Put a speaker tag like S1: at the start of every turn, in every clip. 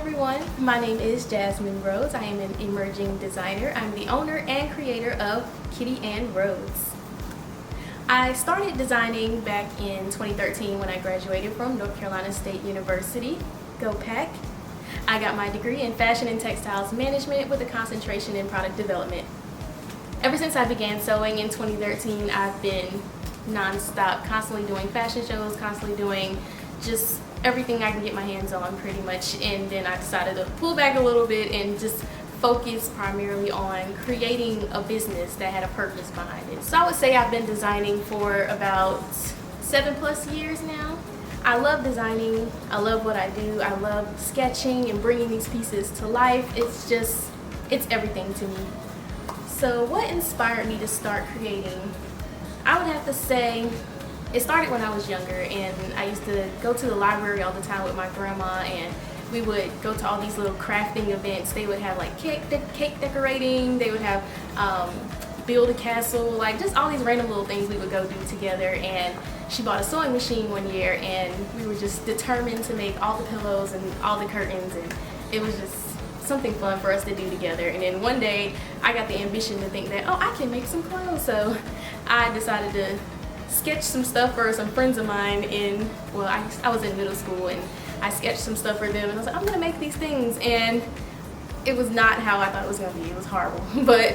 S1: everyone, my name is Jasmine Rhodes. I am an emerging designer. I'm the owner and creator of Kitty Ann Rhodes. I started designing back in 2013 when I graduated from North Carolina State University. Go Pack! I got my degree in fashion and textiles management with a concentration in product development. Ever since I began sewing in 2013, I've been non-stop, constantly doing fashion shows, constantly doing just everything I can get my hands on pretty much. And then I decided to pull back a little bit and just focus primarily on creating a business that had a purpose behind it. So I would say I've been designing for about 7+ years now. I love designing, I love what I do, I love sketching and bringing these pieces to life. It's everything to me. So what inspired me to start creating? I would have to say it started when I was younger, and I used to go to the library all the time with my grandma, and we would go to all these little crafting events. They would have like cake decorating, they would have build a castle, like just all these random little things we would go do together. And she bought a sewing machine one year, and we were just determined to make all the pillows and all the curtains, and it was just something fun for us to do together. And then one day I got the ambition to think that, oh, I can make some clothes. So I decided to sketch some stuff for some friends of mine I was in middle school, and I sketched some stuff for them, and I was like, I'm gonna make these things. And it was not how I thought it was gonna be. It was horrible. But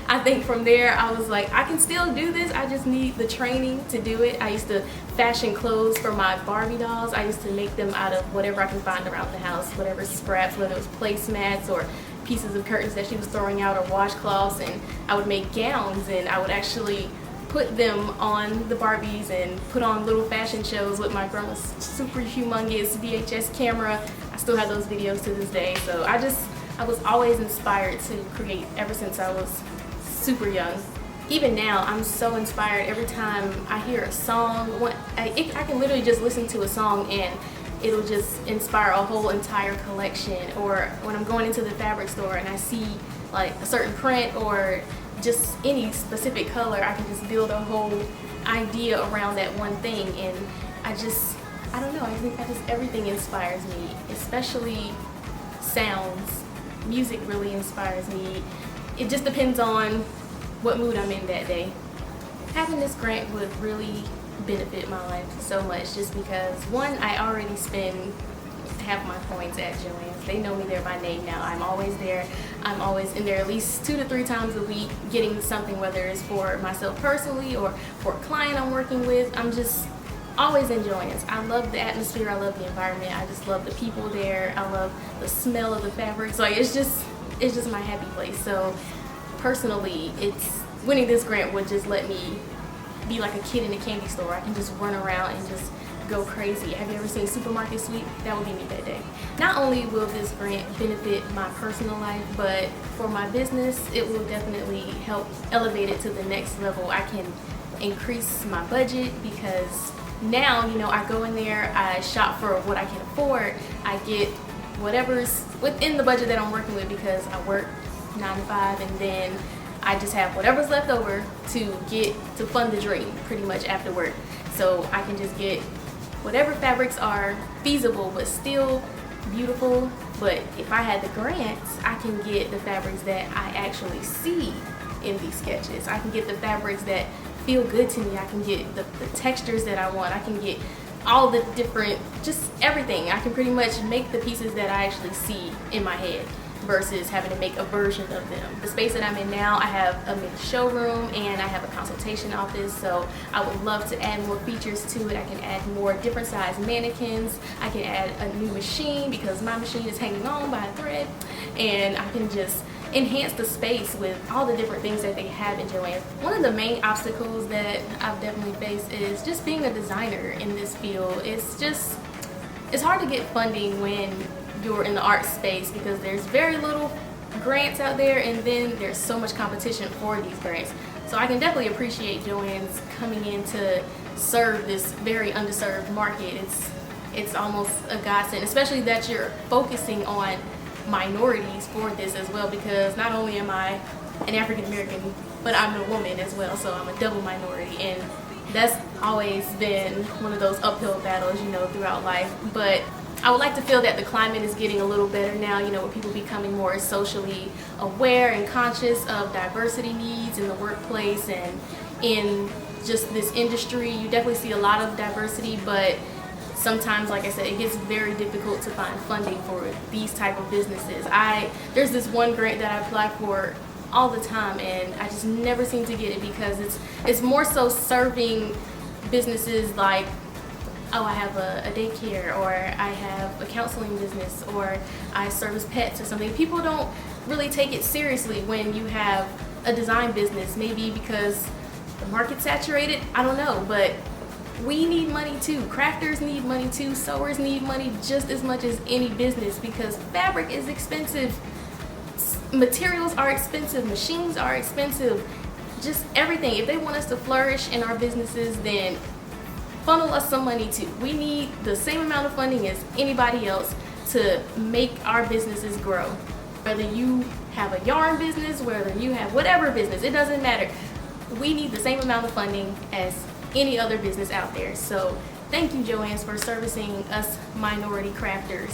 S1: I think from there I was like, I can still do this, I just need the training to do it. I used to fashion clothes for my Barbie dolls. I used to make them out of whatever I can find around the house, whatever scraps, whether it was placemats or pieces of curtains that she was throwing out or washcloths. And I would make gowns, and I would actually put them on the Barbies and put on little fashion shows with my grandma's super humongous VHS camera. I still have those videos to this day. So I was always inspired to create ever since I was super young. Even now, I'm so inspired every time I hear a song. I can literally just listen to a song and it'll just inspire a whole entire collection. Or when I'm going into the fabric store and I see like a certain print or just any specific color, I can just build a whole idea around that one thing. And I don't know, I think everything inspires me, especially sounds. Music really inspires me. It just depends on what mood I'm in that day. Having this grant would really benefit my life so much, just because one, I already spend half my points at JOANN. They know me there by name now. I'm always there. I'm always in there at least 2 to 3 times a week getting something, whether it's for myself personally or for a client I'm working with. I'm just always enjoying it. I love the atmosphere, I love the environment, I just love the people there, I love the smell of the fabrics. Like it's just my happy place. So personally, winning this grant would just let me be like a kid in a candy store. I can just run around and just go crazy. Have you ever seen Supermarket Sweep? That would be me that day. Not only will this grant benefit my personal life, but for my business, it will definitely help elevate it to the next level. I can increase my budget because now, I go in there, I shop for what I can afford, I get whatever's within the budget that I'm working with, because I work 9 to 5, and then I just have whatever's left over to fund the dream pretty much after work. So I can just get whatever fabrics are feasible but still beautiful. But if I had the grants, I can get the fabrics that I actually see in these sketches. I can get the fabrics that feel good to me. I can get the textures that I want. I can get all the different, just everything. I can pretty much make the pieces that I actually see in my head versus having to make a version of them. The space that I'm in now, I have a mini showroom and I have a consultation office, so I would love to add more features to it. I can add more different size mannequins. I can add a new machine because my machine is hanging on by a thread, and I can just enhance the space with all the different things that they have in JOANN. One of the main obstacles that I've definitely faced is just being a designer in this field. It's hard to get funding when you're in the art space because there's very little grants out there, and then there's so much competition for these grants. So I can definitely appreciate JOANN's coming in to serve this very underserved market. It's almost a godsend, especially that you're focusing on minorities for this as well, because not only am I an African American, but I'm a woman as well, so I'm a double minority. And That's always been one of those uphill battles, you know, throughout life. But I would like to feel that the climate is getting a little better now, you know, with people becoming more socially aware and conscious of diversity needs in the workplace and in just this industry. You definitely see a lot of diversity, but sometimes, like I said, it gets very difficult to find funding for these type of businesses. There's this one grant that I apply for all the time, and I just never seem to get it because it's more so serving businesses like, oh, I have a daycare, or I have a counseling business, or I service pets or something. People don't really take it seriously when you have a design business, maybe because the market's saturated, I don't know, but we need money too. Crafters need money too. Sewers need money just as much as any business because fabric is expensive. Materials are expensive. Machines are expensive. Just everything. If they want us to flourish in our businesses, then funnel us some money too. We need the same amount of funding as anybody else to make our businesses grow. Whether you have a yarn business, whether you have whatever business, it doesn't matter. We need the same amount of funding as any other business out there. So thank you, JOANN, for servicing us minority crafters.